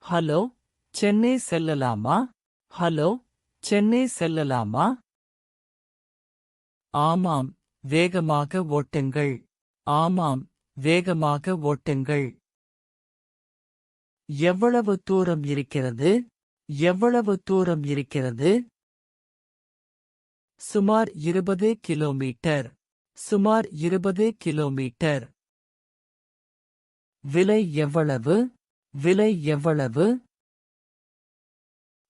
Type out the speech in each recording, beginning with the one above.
Hello, Chennai செல்லலாமா? Hello, Chennai செல்லலாமா? ஆமாம், வேகமாக ஓட்டுங்கள். ஆமாம், வேகமாக ஓட்டுங்கள். எவ்வளவு தூரம் இருக்கிறது? எவ்வளவு தூரம் இருக்கிறது? சுமார் 20 கிலோமீட்டர். சுமார் 20 கிலோமீட்டர். விலை எவ்வளவு? விலை எவ்வளவு?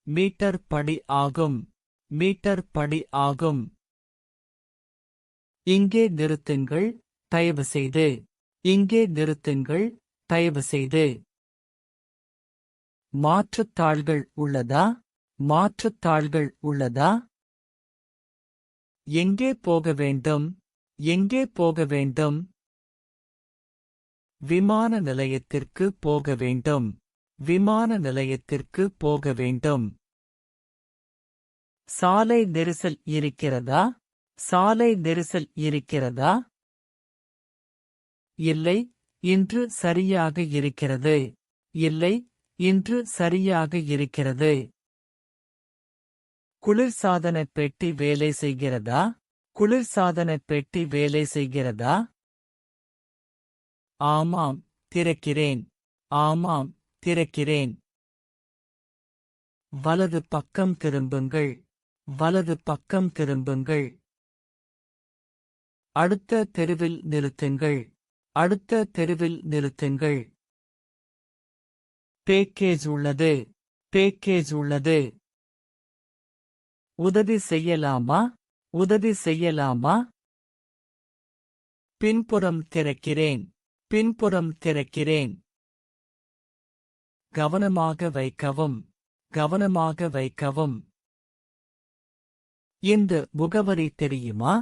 மீட்டர் படி ஆகும். மீட்டர் படி ஆகும். இங்கே நிறுத்துங்கள், தயவுசெய்து. இங்கே நிறுத்துங்கள், தயவுசெய்து. மாற்றுத்தாள்கள் உள்ளதா? மாற்றுத்தாள்கள் உள்ளதா? எங்கே போக வேண்டும்? எங்கே போக வேண்டும்? விமான நிலையத்திற்கு போக வேண்டும். விமான நிலையத்திற்கு போக வேண்டும். சாலை நெரிசல் இருக்கிறதா? சாலை நெரிசல் இருக்கிறதா? இல்லை, இன்று சரியாக இருக்கிறது. இல்லை, இன்று சரியாக இருக்கிறது. குளிர்சாதன பெட்டி வேலை செய்கிறதா? குளிர்சாதன பெட்டி வேலை செய்கிறதா? ஆமாம், திறக்கிறேன். ஆமாம், திறக்கிறேன். வலது பக்கம் திரும்புங்கள். வலது பக்கம் திரும்புங்கள். அடுத்த தெருவில் நிறுத்துங்கள். அடுத்த தெருவில் நிறுத்துங்கள். பேக்கேஜ் உள்ளது. பேக்கேஜ் உள்ளது. உதவி செய்யலாமா? உதவி செய்யலாமா? பின்புறம் திறக்கிறேன். பின்புறம் திறக்கிறேன். கவனமாக வைக்கவும். கவனமாக வைக்கவும். இந்த முகவரி தெரியுமா?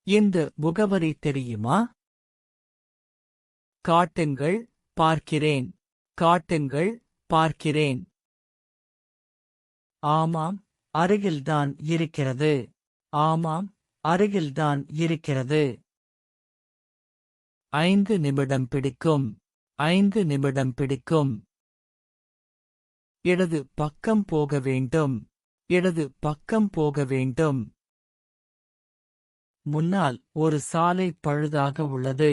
இந்த முகவரி தெரியுமா? காட்டுங்கள், பார்க்கிறேன். காட்டுங்கள், பார்க்கிறேன். ஆமாம், அருகில்தான் இருக்கிறது. ஆமாம், அருகில்தான் இருக்கிறது. 5 நிமிடம் பிடிக்கும். 5 நிமிடம் பிடிக்கும். இடது பக்கம் போக வேண்டும். இடது பக்கம் போக வேண்டும். முன்னால் ஒரு சாலை பழுதாக உள்ளது.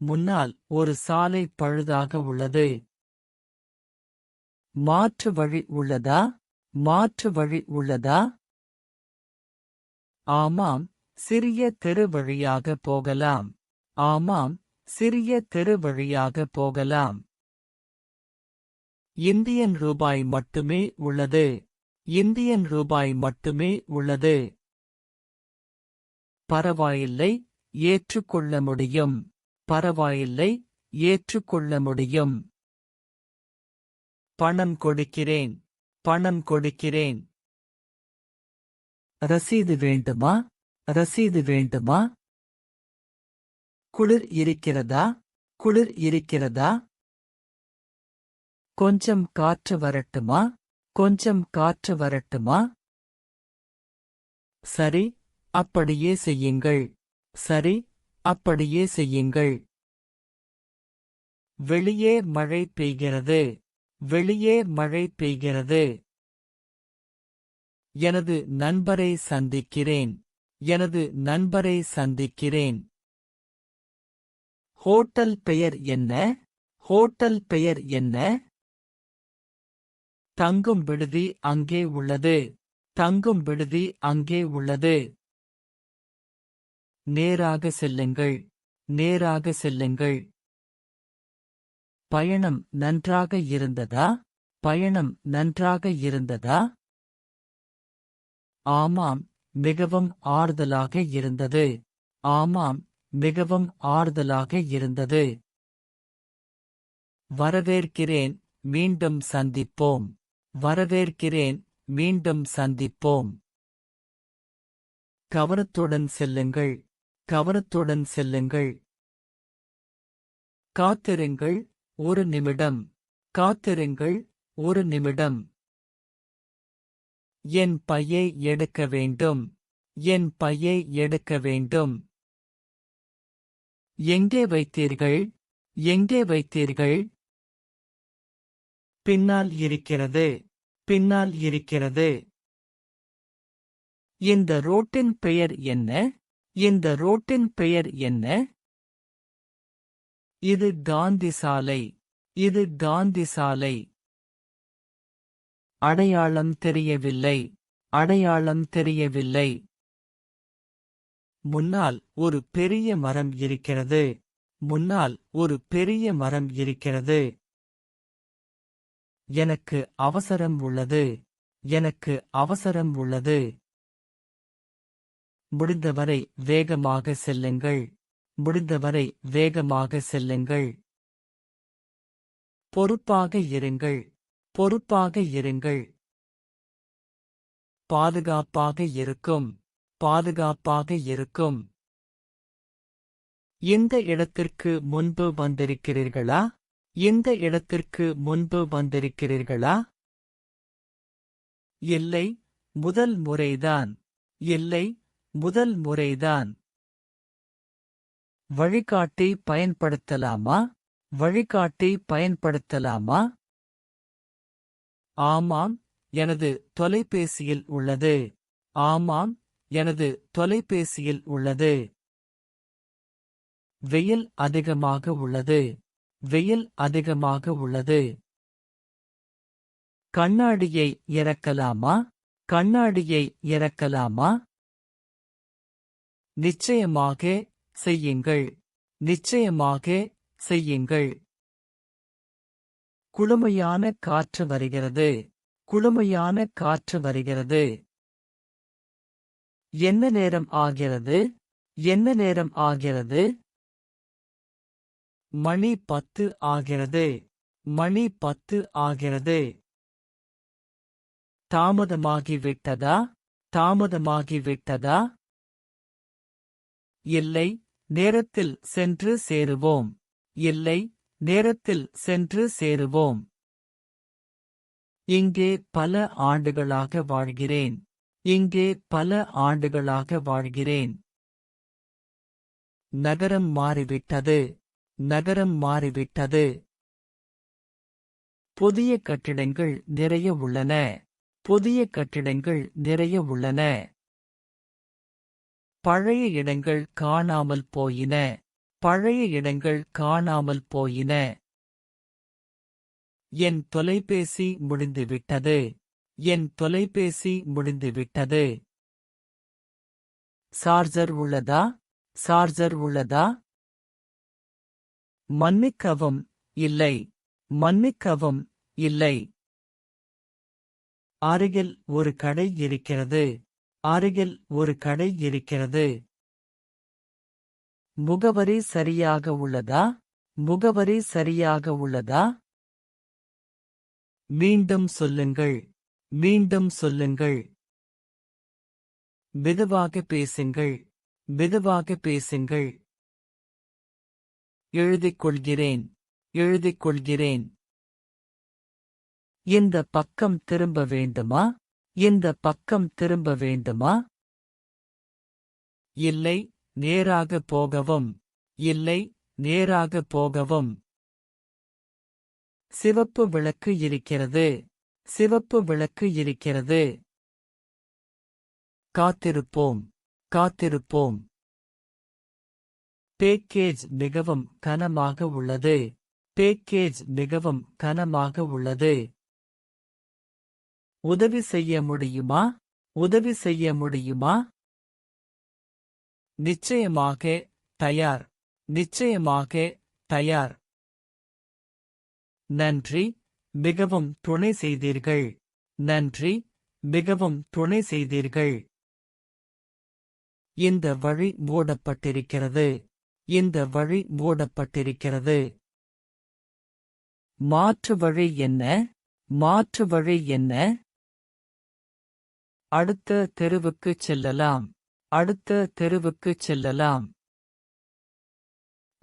முன்னால் ஒரு சாலை பழுதாக உள்ளது. மாற்று வழி உள்ளதா? மாற்று வழி உள்ளதா? ஆமாம், சிறிய தெரு வழியாக போகலாம். ஆமாம், சிறிய தெரு வழியாக போகலாம். இந்தியன் ரூபாய் மட்டுமே உள்ளது. இந்தியன் ரூபாய் மட்டுமே உள்ளது. பரவாயில்லை, ஏற்றுக்கொள்ள முடியும். பரவாயில்லை, ஏற்றுக்கொள்ள முடியும். பணம் கொடுக்கிறேன். பணம் கொடுக்கிறேன். ரசீது வேண்டுமா? ரசீது வேண்டுமா? குளிர் இருக்கிறதா? குளிர் இருக்கிறதா? கொஞ்சம் காற்று வரட்டுமா? கொஞ்சம் காற்று வரட்டுமா? சரி, அப்படியே செய்யுங்கள். சரி, அப்படியே செய்யுங்கள். வெளியே மழை பெய்கிறது. வெளியே மழை பெய்கிறது. எனது நண்பரை சந்திக்கிறேன். எனது நண்பரை சந்திக்கிறேன். ஹோட்டல் பெயர் என்ன? ஹோட்டல் பெயர் என்ன? தங்கும் விடுதி அங்கே உள்ளது. தங்கும் விடுதி அங்கே உள்ளது. நேராக செல்லுங்கள். நேராக செல்லுங்கள். பயணம் நன்றாக இருந்ததா? பயணம் நன்றாக இருந்ததா? ஆமாம், மிகவும் ஆறுதலாக இருந்தது. ஆமாம், மிகவும் ஆறுதலாக இருந்தது. வரவேற்கிறேன், மீண்டும் சந்திப்போம். வரவேற்கிறேன், மீண்டும் சந்திப்போம். கவனத்துடன் செல்லுங்கள். கவனத்துடன் செல்லுங்கள். காத்திருங்கள், 1 நிமிடம். காத்திருங்கள், 1 நிமிடம். என் பையை எடுக்க வேண்டும். என் பையை எடுக்க வேண்டும். எங்கே வைத்தீர்கள்? எங்கே வைத்தீர்கள்? பின்னால் இருக்கிறது. பின்னால் இருக்கிறது. இந்த ரோட்டின் பெயர் என்ன? இந்த ரோட்டின் பெயர் என்ன? இது காந்தி சாலை. இது காந்தி சாலை. அடையாளம் தெரியவில்லை. அடையாளம் தெரியவில்லை. முன்னால் ஒரு பெரிய மரம் இருக்கிறது. முன்னால் ஒரு பெரிய மரம் இருக்கிறது. எனக்கு அவசரம் உள்ளது. எனக்கு அவசரம் உள்ளது. முடிந்தவரை வேகமாக செல்லுங்கள். முடிந்தவரை வேகமாக செல்லுங்கள். பொறுப்பாக இருங்கள். பொறுப்பாக இருங்கள். பாதுகாப்பாக இருக்கும். பாதுகாப்பாக இருக்கும். இந்த இடத்திற்கு முன்பு வந்திருக்கிறீர்களா? இந்த இடத்திற்கு முன்பு வந்திருக்கிறீர்களா? இல்லை, முதல் முறைதான். இல்லை, முதல் முறைதான். வழிகாட்டி பயன்படுத்தலாமா? வழிகாட்டி பயன்படுத்தலாமா? ஆமாம், எனது தொலைபேசியில் உள்ளது. ஆமாம், எனது தொலைபேசியில் உள்ளது. வெயில் அதிகமாக உள்ளது. வெயில் அதிகமாக உள்ளது. கண்ணாடியை இறக்கலாமா? கண்ணாடியை இறக்கலாமா? நிச்சயமாக செய்யுங்கள். நிச்சயமாக செய்யுங்கள். குளுமையான காற்று வருகிறது. குளுமையான காற்று வருகிறது. என்ன நேரம் ஆகிறது? என்ன நேரம் ஆகிறது? மணி 10 ஆகிறது. மணி 10 ஆகிறது. தாமதமாகிவிட்டதா? தாமதமாகிவிட்டதா? இல்லை, நேரத்தில் சென்று சேருவோம். இல்லை, நேரத்தில் சென்று சேருவோம். இங்கே பல ஆண்டுகளாக வாழ்கிறேன். இங்கே பல ஆண்டுகளாக வாழ்கிறேன். நகரம் மாறிவிட்டது. நகரம் மாறிவிட்டது. புதிய கட்டிடங்கள் நிறைய உள்ளன. புதிய கட்டிடங்கள் நிறைய உள்ளன. பழைய இடங்கள் காணாமல் போயின. பழைய இடங்கள் காணாமல் போயின. என் தொலைபேசி முடிந்துவிட்டது. என் தொலைபேசி முடிந்துவிட்டது. சார்ஜர் உள்ளதா? சார்ஜர் உள்ளதா? மன்னிக்கவும், இல்லை. மன்னிக்கவும், இல்லை. அருகில் ஒரு கடை இருக்கிறது. அருகில் ஒரு கடை இருக்கிறது. முகவரி சரியாக உள்ளதா? முகவரி சரியாக உள்ளதா? மீண்டும் சொல்லுங்கள். மீண்டும் சொல்லுங்கள். மெதுவாக பேசுங்கள். மெதுவாக பேசுங்கள். எழுதிக் கொள்கிறேன். எழுதிக் கொள்கிறேன். இந்த பக்கம் திரும்ப வேண்டுமா? இந்த பக்கம் திரும்ப வேண்டுமா? இல்லை, நேராக போகவும். இல்லை, நேராக போகவும். சிவப்பு விளக்கு இருக்கிறது. சிவப்பு விளக்கு இருக்கிறது. காத்திருப்போம். காத்திருப்போம். பேக்கேஜ் மிகவும் கனமாக உள்ளது. பேக்கேஜ் மிகவும் கனமாக உள்ளது. உதவி செய்ய முடியுமா? உதவி செய்ய முடியுமா? நிச்சயமாக தயார். நிச்சயமாக தயார். நன்றி, மிகவும் துணை செய்தீர்கள். நன்றி, மிகவும் துணை செய்தீர்கள். இந்த வழி மூடப்பட்டிருக்கிறது. இந்த வழி மூடப்பட்டிருக்கிறது. மாற்று வழி என்ன? மாற்று வழி என்ன? அடுத்த தெருவுக்குச் செல்லலாம். அடுத்த தெருவுக்குச் செல்லலாம்.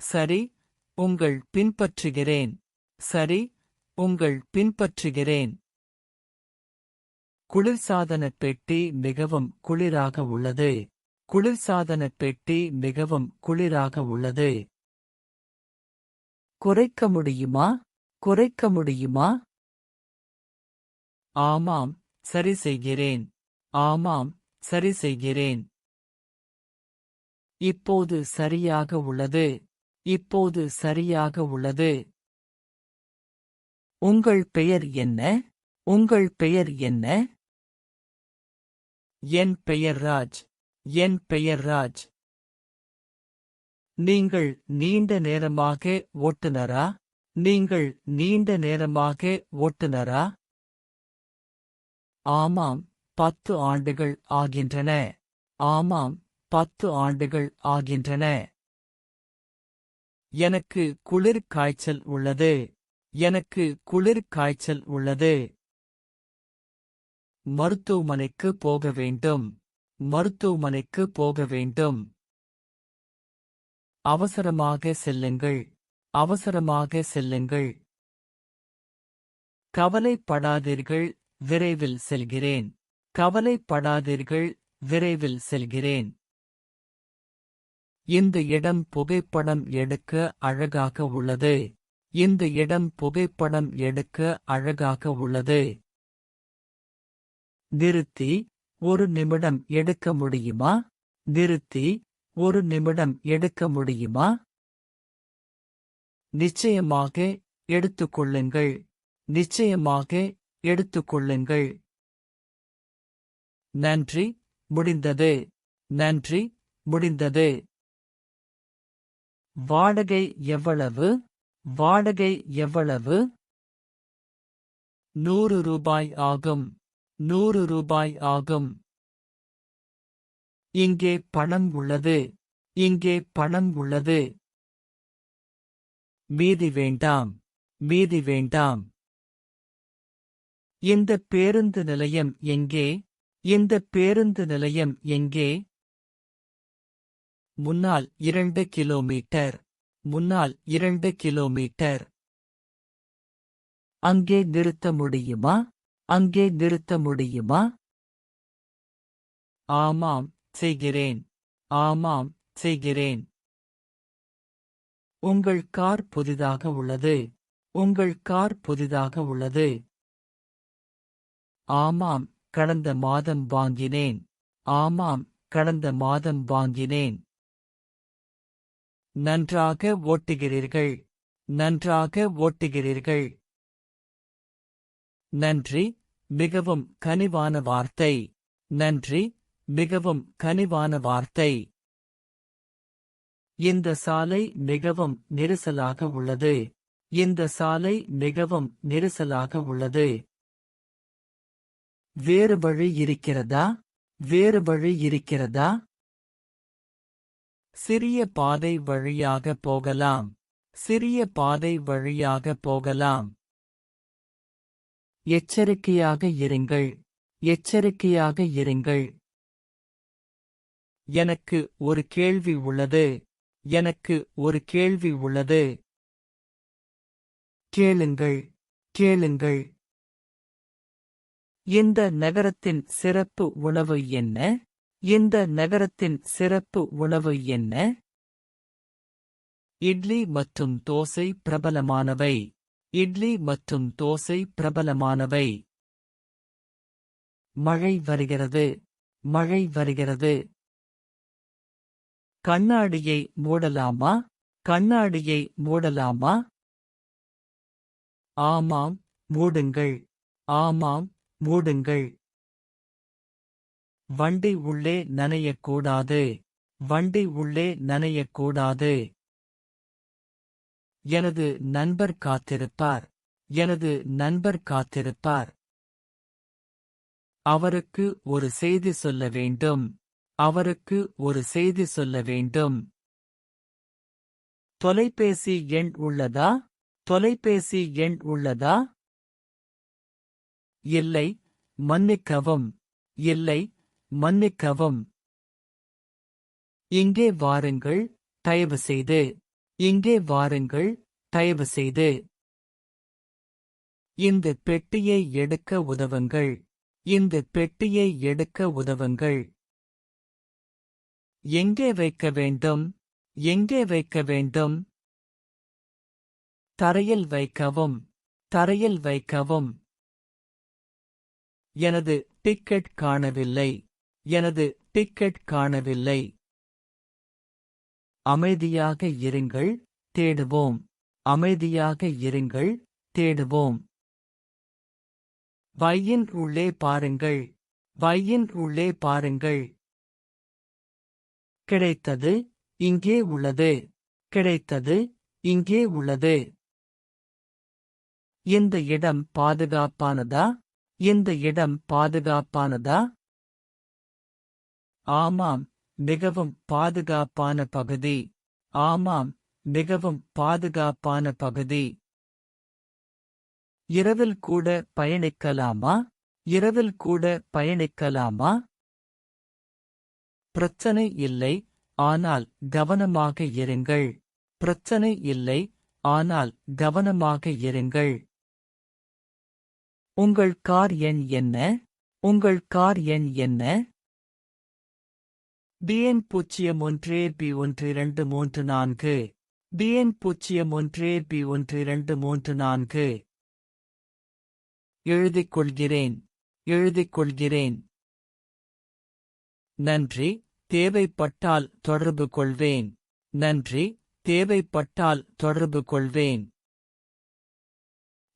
சரி, உங்கள் பின்பற்றுகிறேன். சரி, உங்கள் பின்பற்றுகிறேன். குளிர்சாதனப் பெட்டி மிகவும் குளிராக உள்ளது. குளிர்சாதனப் பெட்டி மிகவும் குளிராக உள்ளது. குறைக்க முடியுமா? குறைக்க முடியுமா? ஆமாம், சரி செய்கிறேன். ஆமாம், சரி செய்கிறேன். இப்போது சரியாக உள்ளது. இப்போது சரியாக உள்ளது. உங்கள் பெயர் என்ன? உங்கள் பெயர் என்ன? என் பெயர் ராஜ். என் பெயர் ராஜ். நீங்கள் நீண்ட நேரமாக ஓட்டுநரா? நீங்கள் நீண்ட நேரமாக ஓட்டுநரா? ஆமாம், 10 ஆண்டுகள் ஆகின்றன. ஆமாம், 10 ஆண்டுகள் ஆகின்றன. எனக்கு குளிர் காய்ச்சல் உள்ளது. எனக்கு குளிர் காய்ச்சல் உள்ளது. மருத்துவமனைக்கு போக வேண்டும். மருத்துவமனைக்கு போக வேண்டும். அவசரமாக செல்லுங்கள். அவசரமாக செல்லுங்கள். கவலைப்படாதீர்கள், விரைவில் செல்கிறேன். கவலைப்படாதீர்கள், விரைவில் செல்கிறேன். இந்த இடம் புகைப்படம் எடுக்க அழகாக உள்ளது. இந்த இடம் புகைப்படம் எடுக்க அழகாக உள்ளது. நிறுத்தி, ஒரு நிமிடம் எடுக்க முடியுமா? நிறுத்தி, ஒரு நிமிடம் எடுக்க முடியுமா? நிச்சயமாக, எடுத்துக்கொள்ளுங்கள். நிச்சயமாக, எடுத்துக்கொள்ளுங்கள். நன்றி, முடிந்தது. நன்றி, முடிந்தது. வாடகை எவ்வளவு? வாடகை எவ்வளவு? 100 ரூபாய் ஆகும். 100 ரூபாய் ஆகும். இங்கே பணம் உள்ளது. இங்கே பணம் உள்ளது. மீதி வேண்டாம். மீதி வேண்டாம். இந்த பேருந்து நிலையம் எங்கே? இந்த பேருந்து நிலையம் எங்கே? முன்னால் 2 கிலோமீட்டர். முன்னால் 2 கிலோமீட்டர். அங்கே நிறுத்த முடியுமா? அங்கே நிறுத்த முடியுமா? ஆமாம், செய்கிறேன். ஆமாம், செய்கிறேன். உங்கள் கார் புதிதாக உள்ளது. உங்கள் கார் புதிதாக உள்ளது. ஆமாம், கடந்த மாதம் வாங்கினேன். ஆமாம், கடந்த மாதம் வாங்கினேன். நன்றாக ஓட்டுகிறீர்கள். நன்றாக ஓட்டுகிறீர்கள். நன்றி, மிகவும் கனிவான வார்த்தை. நன்றி, மிகவும் கனிவான வார்த்தை. இந்த சாலை மிகவும் நெரிசலாக உள்ளது. இந்த சாலை மிகவும் நெரிசலாக உள்ளது. வேறு வழி இருக்கிறதா? வேறு வழி இருக்கிறதா? சிறிய பாதை வழியாக போகலாம். சிறிய பாதை வழியாக போகலாம். எச்சரிக்கையாக இருங்கள். எச்சரிக்கையாக இருங்கள். எனக்கு ஒரு கேள்வி உள்ளது. எனக்கு ஒரு கேள்வி உள்ளது. கேளுங்கள். கேளுங்கள். இந்த நகரத்தின் சிறப்பு உணவு என்ன? இந்த நகரத்தின் சிறப்பு உணவு என்ன? இட்லி மற்றும் தோசை பிரபலமானவை. இட்லி மற்றும் தோசை பிரபலமானவை. மழை வருகிறது. மழை வருகிறது. கண்ணாடியை மூடலாமா? கண்ணாடியை மூடலாமா? ஆமாம், மூடுங்கள். ஆமாம், மூடுங்கள். வண்டி உள்ளே நனையக்கூடாது. வண்டி உள்ளே நனையக்கூடாது. எனது நண்பர் காத்திருப்பார். எனது நண்பர் காத்திருப்பார். அவருக்கு ஒரு செய்தி சொல்ல வேண்டும். அவருக்கு ஒரு செய்தி சொல்ல வேண்டும். தொலைபேசி எண் உள்ளதா? தொலைபேசி எண் உள்ளதா? இல்லை, மன்னிக்கவும். இல்லை, மன்னிக்கவும். இங்கே வாருங்கள், தயவுசெய்து. இங்கே வாருங்கள், தயவுசெய்து. இந்த பெட்டியை எடுக்க உதவுங்கள். இந்த பெட்டியை எடுக்க உதவுங்கள். எங்கே வைக்க வேண்டும்? எங்கே வைக்க வேண்டும்? தரையில் வைக்கவும். தரையில் வைக்கவும். எனது டிக்கெட் காணவில்லை. எனது டிக்கெட் காணவில்லை. அமைதியாக இருங்கள், தேடுவோம். அமைதியாக இருங்கள், தேடுவோம். வையின் உள்ளே பாருங்கள். வையின் உள்ளே பாருங்கள். கிடைத்தது, இங்கே உள்ளது. கிடைத்தது, இங்கே உள்ளது. இந்த இடம் பாதுகாப்பானதா? இந்த இடம் பாதுகாப்பானதா? ஆமாம், மிகவும் பாதுகாப்பான பகுதி. ஆமாம், மிகவும் பாதுகாப்பான பகுதி. இரவில் கூட பயணிக்கலாமா? இரவில் கூட பயணிக்கலாமா? பிரச்சனை இல்லை, ஆனால் கவனமாக இருங்கள். பிரச்சனை இல்லை, ஆனால் கவனமாக இருங்கள். உங்கள் கார் எண் என்ன? உங்கள் கார் எண் என்ன? BN01B1234. BN01B1234. எழுதிக் கொள்கிறேன். எழுதிக் கொள்கிறேன். நன்றி, தேவைப்பட்டால் தொடர்பு கொள்வேன். நன்றி, தேவைப்பட்டால் தொடர்பு கொள்வேன்.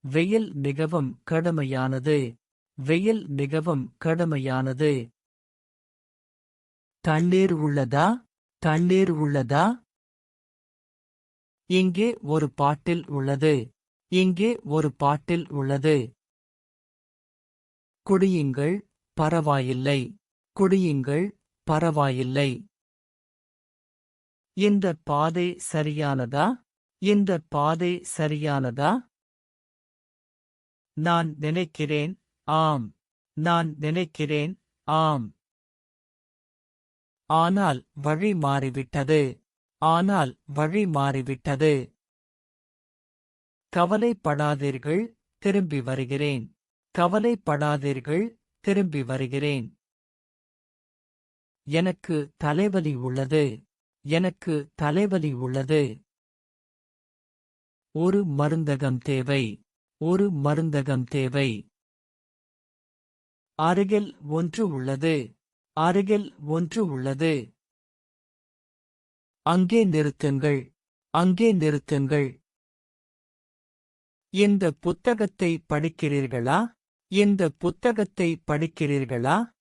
வெயில் மிகவும் கடுமையானது. வெயில் மிகவும் கடுமையானது. தண்ணீர் உள்ளதா? தண்ணீர் உள்ளதா? இங்கே ஒரு பாட்டில் உள்ளது. இங்கே ஒரு பாட்டில் உள்ளது. குடியுங்கள், பரவாயில்லை. குடியுங்கள், பரவாயில்லை. இந்த பாதை சரியானதா? இந்த பாதை சரியானதா? நான் நினைக்கிறேன், ஆம். நான் நினைக்கிறேன், ஆம். ஆனால் வழி மாறிவிட்டது. ஆனால் வழி மாறிவிட்டது. கவலைப்படாதீர்கள், திரும்பி வருகிறேன். கவலைப்படாதீர்கள், திரும்பி வருகிறேன். எனக்கு தலைவலி உள்ளது. எனக்கு தலைவலி உள்ளது. ஒரு மருந்தகம் தேவை. ஒரு மருந்தகம் தேவை. அருகில் ஒன்று உள்ளது. அருகில் ஒன்று உள்ளது. அங்கே நிறுத்துங்கள். அங்கே நிறுத்துங்கள். இந்த புத்தகத்தை படிக்கிறீர்களா? இந்த புத்தகத்தை படிக்கிறீர்களா?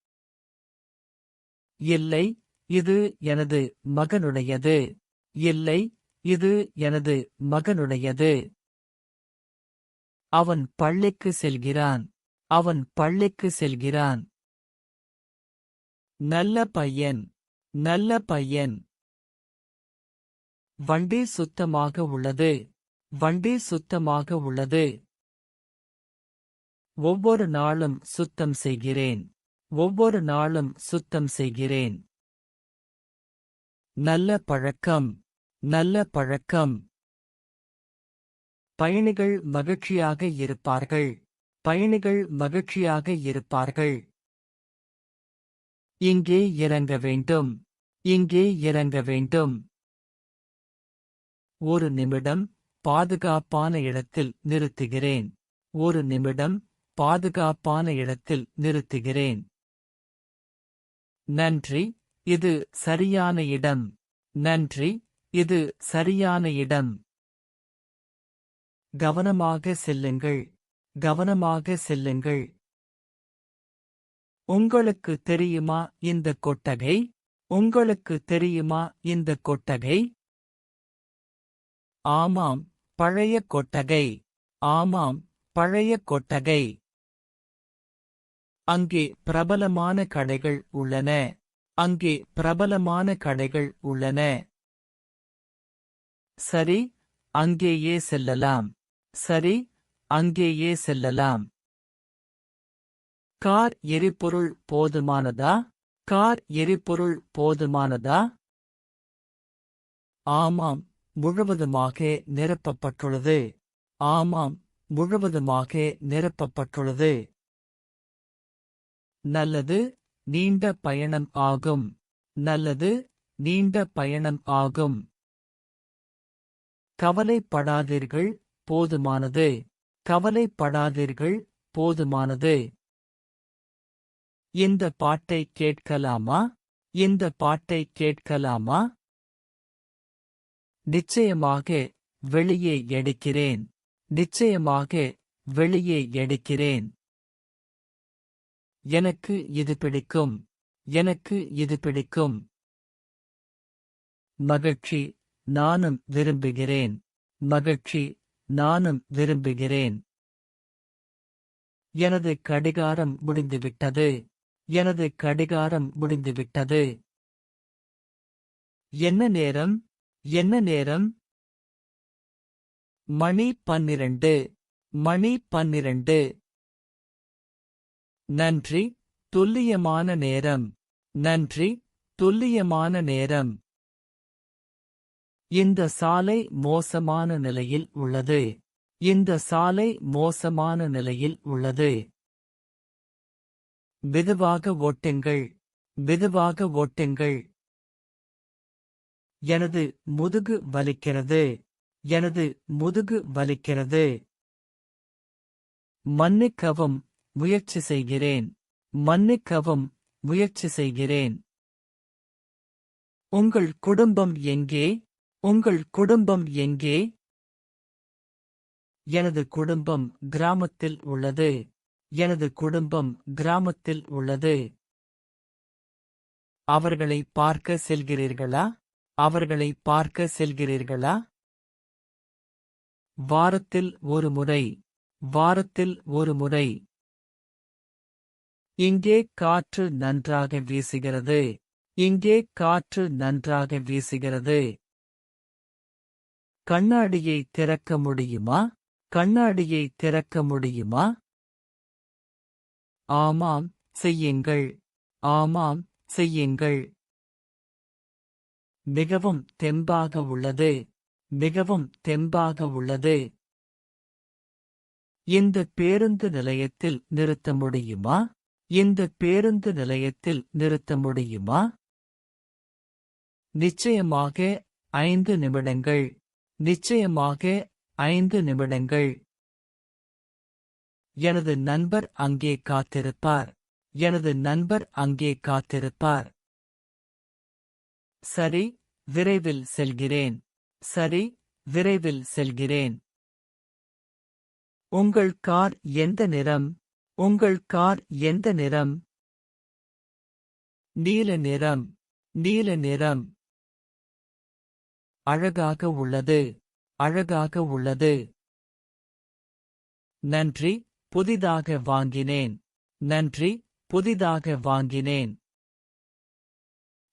இல்லை, இது எனது மகனுடையது. இல்லை, இது எனது மகனுடையது. அவன் பள்ளிக்கு செல்கிறான். அவன் பள்ளிக்கு செல்கிறான். நல்ல பையன். நல்ல பையன். வண்டி சுத்தமாக உள்ளது. வண்டி சுத்தமாக உள்ளது. ஒவ்வொரு நாளும் சுத்தம் செய்கிறேன். ஒவ்வொரு நாளும் சுத்தம் செய்கிறேன். நல்ல பழக்கம். நல்ல பழக்கம். பயணிகள் மகிழ்ச்சியாக இருப்பார்கள். பயணிகள் மகிழ்ச்சியாக இருப்பார்கள். இங்கே இறங்க வேண்டும். இங்கே இறங்க வேண்டும். ஒரு நிமிடம், பாதுகாப்பான இடத்தில் நிறுத்துகிறேன். ஒரு நிமிடம், பாதுகாப்பான இடத்தில் நிறுத்துகிறேன். நன்றி, இது சரியான இடம். நன்றி, இது சரியான இடம். கவனமாக செல்லுங்கள். கவனமாக செல்லுங்கள். உங்களுக்கு தெரியுமா இந்த கொட்டகை? உங்களுக்கு தெரியுமா இந்த கொட்டகை? ஆமாம், பழைய கொட்டகை. ஆமாம், பழைய கொட்டகை. அங்கே பிரபலமான கடைகள் உள்ளன. அங்கே பிரபலமான கடைகள் உள்ளன. சரி, அங்கேயே செல்லலாம். சரி, அங்கேயே செல்லலாம். கார் எரிபொருள் போதுமானதா? கார் எரிபொருள் போதுமானதா? ஆமாம், முழுவதுமாக நிரப்பப்பட்டுள்ளது. ஆமாம், முழுவதுமாக நிரப்பப்பட்டுள்ளது. நல்லது, நீண்ட பயணம் ஆகும். நல்லது, நீண்ட பயணம் ஆகும். கவலைப்படாதீர்கள், போதுமானது. கவலைப்படாதீர்கள், போதுமானது. இந்த பாட்டை கேட்கலாமா? இந்த பாட்டை கேட்கலாமா? நிச்சயமாக வெளியே எடுக்கிறேன். நிச்சயமாக வெளியே எடுக்கிறேன். எனக்கு இது பிடிக்கும். எனக்கு இது பிடிக்கும். மகிழ்ச்சி, நானும் விரும்புகிறேன். மகிழ்ச்சி, நானும் விரும்புகிறேன். எனது கடிகாரம் முடிந்துவிட்டது. எனது கடிகாரம் முடிந்துவிட்டது. என்ன நேரம்? என்ன நேரம்? மணி 12. மணி 12. நன்றி, துல்லியமான நேரம். நன்றி, துல்லியமான நேரம். இந்த சாலை மோசமான நிலையில் உள்ளது. இந்த சாலை மோசமான நிலையில் உள்ளது. மெதுவாக ஓட்டுங்கள். மெதுவாக ஓட்டுங்கள். எனது முதுகு வலிக்கிறது. எனது முதுகு வலிக்கிறது. மன்னிக்கவும், முயற்சி செய்கிறேன். மன்னிக்கவும், முயற்சி செய்கிறேன். உங்கள் குடும்பம் எங்கே? உங்கள் குடும்பம் எங்கே? எனது குடும்பம் கிராமத்தில் உள்ளது. எனது குடும்பம் கிராமத்தில் உள்ளது. அவர்களை பார்க்க செல்கிறீர்களா? அவர்களை பார்க்க செல்கிறீர்களா? வாரத்தில் ஒரு முறை. வாரத்தில் ஒரு முறை. இங்கே காற்று நன்றாக வீசுகிறது. இங்கே காற்று நன்றாக வீசுகிறது. கண்ணாடியை திறக்க முடியுமா? கண்ணாடியை திறக்க முடியுமா? ஆமாம், செய்யுங்கள். ஆமாம், செய்யுங்கள். மிகவும் தெம்பாக உள்ளது. மிகவும் தெம்பாக உள்ளது. இந்த பேருந்து நிலையத்தில் நிறுத்த முடியுமா? இந்த பேருந்து நிலையத்தில் நிறுத்த முடியுமா? நிச்சயமாக 5 நிமிடங்கள். நிச்சயமாக 5 நிமிடங்கள். எனது நண்பர் அங்கே காத்திருப்பார். எனது நண்பர் அங்கே காத்திருப்பார். சரி, விரைவில் செல்கிறேன். சரி, விரைவில் செல்கிறேன். உங்கள் கார் எந்த நிறம்? உங்கள் கார் எந்த நிறம்? நீல நிறம். நீல நிறம். அழகாக உள்ளது. அழகாக உள்ளது. நன்றி, புதிதாக வாங்கினேன். நன்றி, புதிதாக வாங்கினேன்.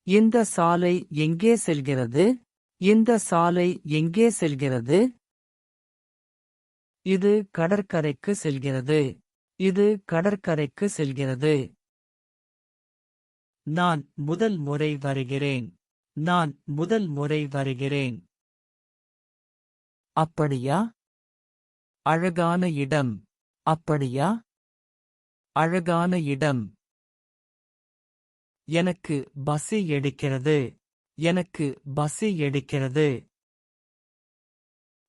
இந்த சாலை எங்கே செல்கிறது? இந்த சாலை எங்கே செல்கிறது? இது கடற்கரைக்கு செல்கிறது. இது கடற்கரைக்கு செல்கிறது. நான் முதல் முறை வருகிறேன். நான் முதல் முறை வருகிறேன். அப்படியா? அழகான இடம். அப்படியா? அழகான இடம். எனக்கு பசி எடுக்கிறது. எனக்கு பசி எடுக்கிறது.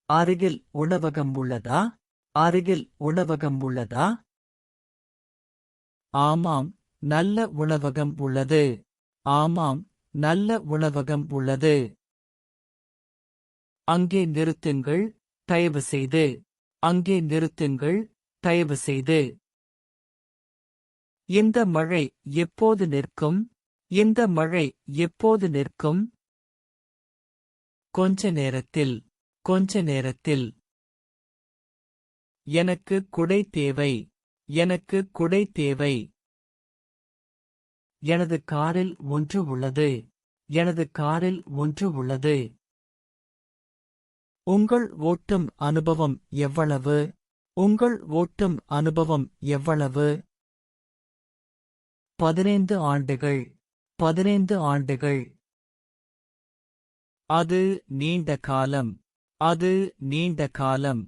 அருகில் உணவகம் உள்ளதா? அருகில் உணவகம் உள்ளதா? ஆமாம், நல்ல உணவகம் உள்ளது. ஆமாம், நல்ல உணவகம் உள்ளது. அங்கே நிறுத்துங்கள், தயவுசெய்து. அங்கே நிறுத்துங்கள், தயவுசெய்து. இந்த மழை எப்போது நிற்கும்? இந்த மழை எப்போது நிற்கும்? கொஞ்ச நேரத்தில். கொஞ்ச நேரத்தில். எனக்கு குடை தேவை. எனக்கு குடை தேவை. எனது காரில் ஒன்று உள்ளது. எனது காரில் ஒன்று உள்ளது. உங்கள் ஓட்டும் அனுபவம் எவ்வளவு? உங்கள் ஓட்டும் அனுபவம் எவ்வளவு? 15 ஆண்டுகள். 15 ஆண்டுகள். அது நீண்ட காலம். அது நீண்ட காலம்.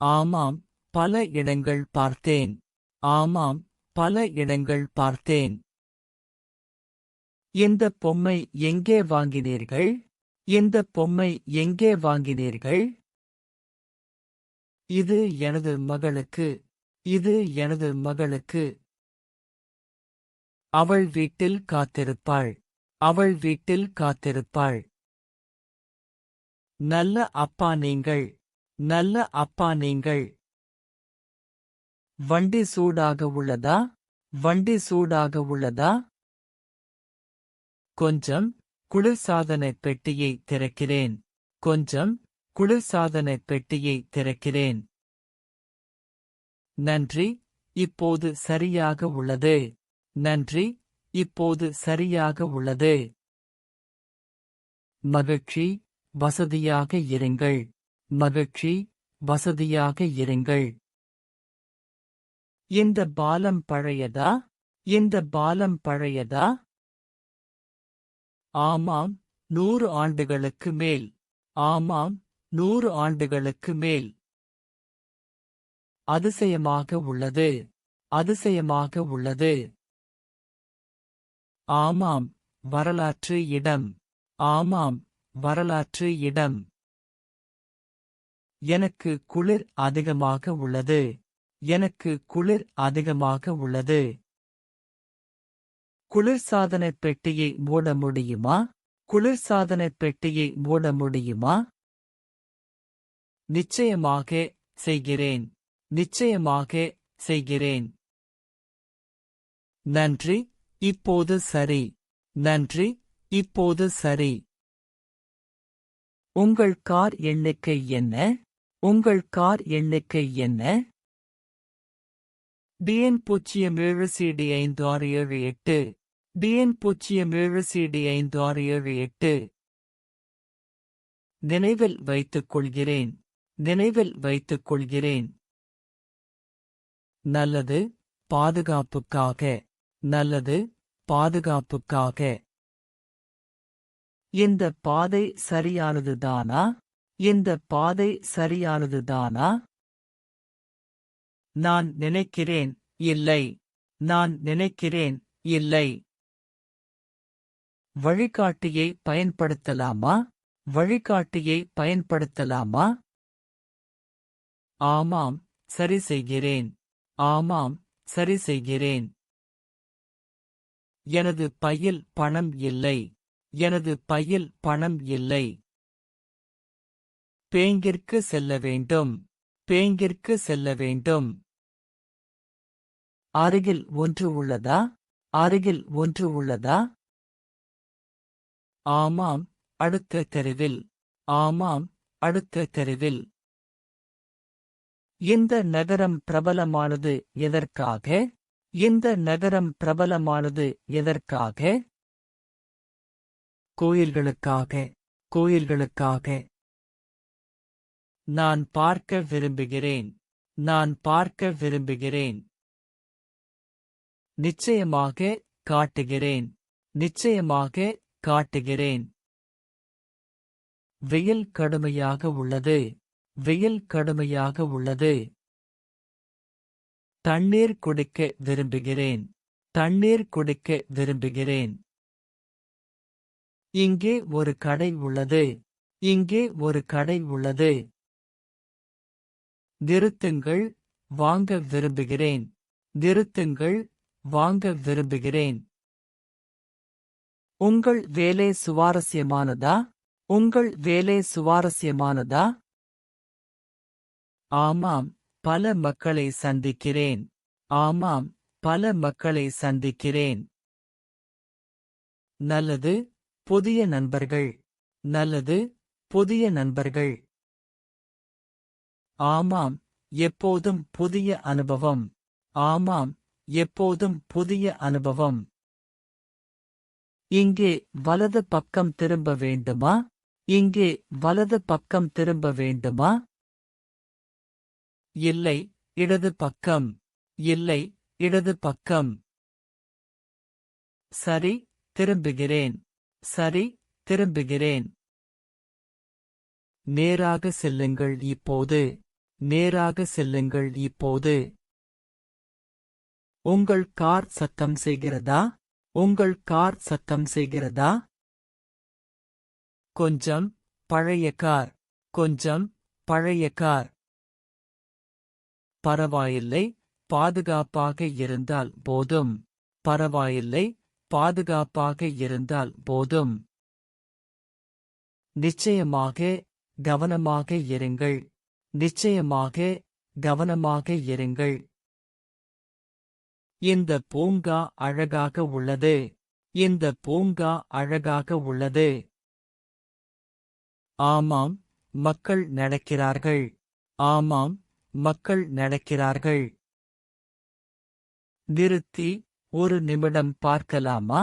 ஆமாம், பல இடங்கள் பார்த்தேன். ஆமாம், பல இடங்கள் பார்த்தேன். இந்த பொம்மை எங்கே வாங்கினீர்கள்? இந்த பொம்மை எங்கே வாங்கினீர்கள்? இது எனது மகளுக்கு. இது எனது மகளுக்கு. அவள் வீட்டில் காத்திருப்பாள். அவள் வீட்டில் காத்திருப்பாள். நல்ல அப்பா நீங்கள். நல்ல அப்பா நீங்கள். வண்டி சூடாக உள்ளதா? வண்டி சூடாக உள்ளதா? கொஞ்சம் குளிர்சாதன பெட்டியை திறக்கிறேன். கொஞ்சம் குளிர்சாதன பெட்டியை திறக்கிறேன். நன்றி, இப்போது சரியாக உள்ளது. நன்றி, இப்போது சரியாக உள்ளது. மகிழ்ச்சி, வசதியாக இருங்கள். மகிழ்ச்சி, வசதியாக இருங்கள். இந்த பாலம் பழையதா? இந்த பாலம் பழையதா? ஆமாம், 100 ஆண்டுகளுக்கு மேல். ஆமாம், 100 ஆண்டுகளுக்கு மேல். அதிசயமாக உள்ளது. அதிசயமாக உள்ளது. ஆமாம், வரலாற்று இடம். ஆமாம், வரலாற்று இடம். எனக்கு குளிர் அதிகமாக உள்ளது. எனக்கு குளிர் அதிகமாக உள்ளது. குளிர்சாதன பெட்டியை மூட முடியுமா? குளிர்சாதன பெட்டியை மூட முடியுமா? நிச்சயமாக செய்கிறேன். நிச்சயமாக செய்கிறேன். நன்றி, இப்போது சரி. நன்றி, இப்போது சரி. உங்கள் கார் எண்ணிக்கை என்ன? உங்கள் கார் எண்ணிக்கை என்ன? DN07CD5678. DN07CD5678. நினைவில் வைத்துக் கொள்கிறேன். நினைவில் வைத்துக் கொள்கிறேன். நல்லது, பாதுகாப்புக்காக. நல்லது, பாதுகாப்புக்காக. இந்த பாதை சரியானதுதானா? இந்த பாதை சரியானதுதானா? நான் நினைக்கிறேன், இல்லை. நான் நினைக்கிறேன், இல்லை. வழிகாட்டியை பயன்படுத்தலாமா? வழிகாட்டியை பயன்படுத்தலாமா? ஆமாம், சரி செய்கிறேன். ஆமாம், சரி செய்கிறேன். எனது பையில் பணம் இல்லை. எனது பையில் பணம் இல்லை. பேங்கிற்கு செல்ல வேண்டும். பேங்கிற்கு செல்ல வேண்டும். அருகில் ஒன்று உள்ளதா? அருகில் ஒன்று உள்ளதா? ஆமாம், அடுத்த தெருவில். ஆமாம், அடுத்த தெருவில். இந்த நகரம் பிரபலமானது எதற்காக? இந்த நகரம் பிரபலமானது எதற்காக? கோயில்களுக்காக. கோயில்களுக்காக. நான் பார்க்க விரும்புகிறேன். நான் பார்க்க விரும்புகிறேன். நிச்சயமாக காட்டுகிறேன். நிச்சயமாக காட்டுகிறேன். வெயில் கடுமையாக உள்ளது. வெயில் கடுமையாக உள்ளது. தண்ணீர் குடிக்க விரும்புகிறேன். தண்ணீர் குடிக்க விரும்புகிறேன். இங்கே ஒரு கடை உள்ளது. இங்கே ஒரு கடை உள்ளது. நிறுத்துங்கள், வாங்க விரும்புகிறேன். நிறுத்துங்கள், வாங்க விரும்புகிறேன். உங்கள் வேலை சுவாரஸ்யமானதா? உங்கள் வேலை சுவாரஸ்யமானதா? ஆமாம், பல மக்களை சந்திக்கிறேன். ஆமாம், பல மக்களை சந்திக்கிறேன். நல்லது, புதிய நண்பர்கள். நல்லது, புதிய நண்பர்கள். ஆமாம், எப்போதும் புதிய அனுபவம். ஆமாம், எப்போதும் புதிய அனுபவம். இங்கே வலது பக்கம் திரும்ப வேண்டுமா? இங்கே வலது பக்கம் திரும்ப வேண்டுமா? இல்லை, இடது பக்கம். இல்லை, இடது பக்கம். சரி, திரும்புகிறேன். சரி, திரும்புகிறேன். நேராக செல்லுங்கள் இப்போது. நேராக செல்லுங்கள் இப்போது. உங்கள் கார் சத்தம் செய்கிறதா? உங்கள் கார் சத்தம் செய்கிறதா? கொஞ்சம் பழைய கார். கொஞ்சம் பழைய கார். பரவாயில்லை, பாதுகாப்பாக இருந்தால் போதும். பரவாயில்லை, பாதுகாப்பாக இருந்தால் போதும். நிச்சயமாக, கவனமாக இருங்கள். நிச்சயமாக, கவனமாக இருங்கள். இந்த பூங்கா அழகாக உள்ளது. இந்த பூங்கா அழகாக உள்ளது. ஆமாம், மக்கள் நடக்கிறார்கள். ஆமாம், மக்கள் நடக்கிறார்கள். நிறுத்தி, ஒரு நிமிடம் பார்க்கலாமா?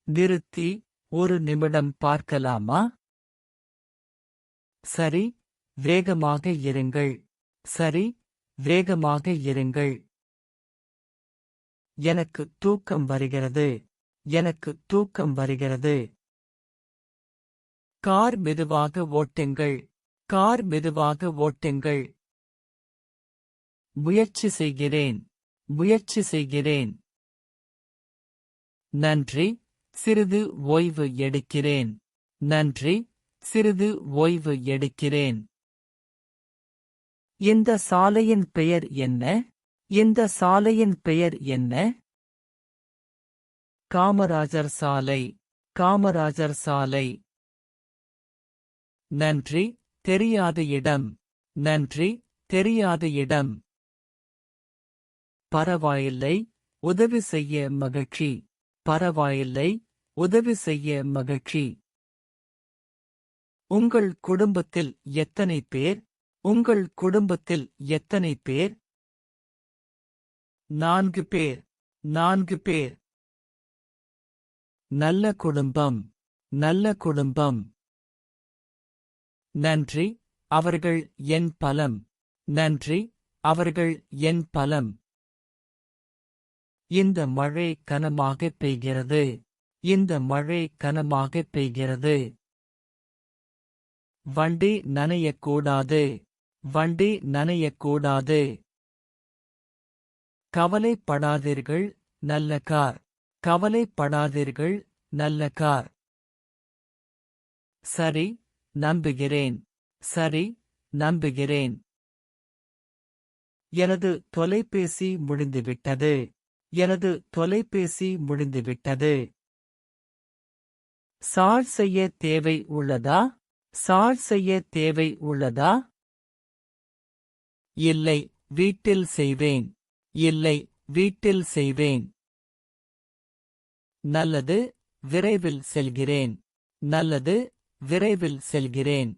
நிறுத்தி, ஒரு நிமிடம் பார்க்கலாமா? சரி, வேகமாக இருங்கள். சரி, வேகமாக இருங்கள். எனக்கு தூக்கம் வருகிறது. எனக்கு தூக்கம் வருகிறது. கார் மெதுவாக ஓட்டுங்கள். கார் மெதுவாக ஓட்டுங்கள். முயற்சி செய்கிறேன். முயற்சி செய்கிறேன். நன்றி, சிறிது ஓய்வு எடுக்கிறேன். நன்றி, சிறிது ஓய்வு எடுக்கிறேன். இந்த சாலையின் பெயர் என்ன? இந்த சாலையின் பெயர் என்ன? காமராஜர் சாலை. காமராஜர் சாலை. நன்றி, தெரியாத இடம். நன்றி, தெரியாத இடம். பரவாயில்லை, உதவி செய்ய மகிழ்ச்சி. பரவாயில்லை, உதவி செய்ய மகிழ்ச்சி. உங்கள் குடும்பத்தில் எத்தனை பேர்? உங்கள் குடும்பத்தில் எத்தனை பேர்? 4 பேர். 4 பேர். நல்ல குடும்பம். நல்ல குடும்பம். நன்றி, அவர்கள் என் பலம். நன்றி, அவர்கள் என் பலம். இந்த மழை கனமாக பெய்கிறது. இந்த மழை கனமாக பெய்கிறது. வண்டி நனையக்கூடாது. வண்டி நனையக்கூடாது. கவலைப்படாதீர்கள், நல்ல கார். கவலைப்படாதீர்கள், நல்ல கார். சரி, நம்புகிறேன். சரி, நம்புகிறேன். எனது தொலைபேசி முடிந்துவிட்டது. எனது தொலைபேசி முடிந்துவிட்டது. சார்ஜ் செய்ய தேவை உள்ளதா? சார்ஜ் செய்ய தேவை உள்ளதா? இல்லை, வீட்டில் செய்வேன். இல்லை, வீட்டில் செய்வேன். நல்லது, விரைவில் செல்கிறேன். நல்லது, விரைவில் செல்கிறேன்.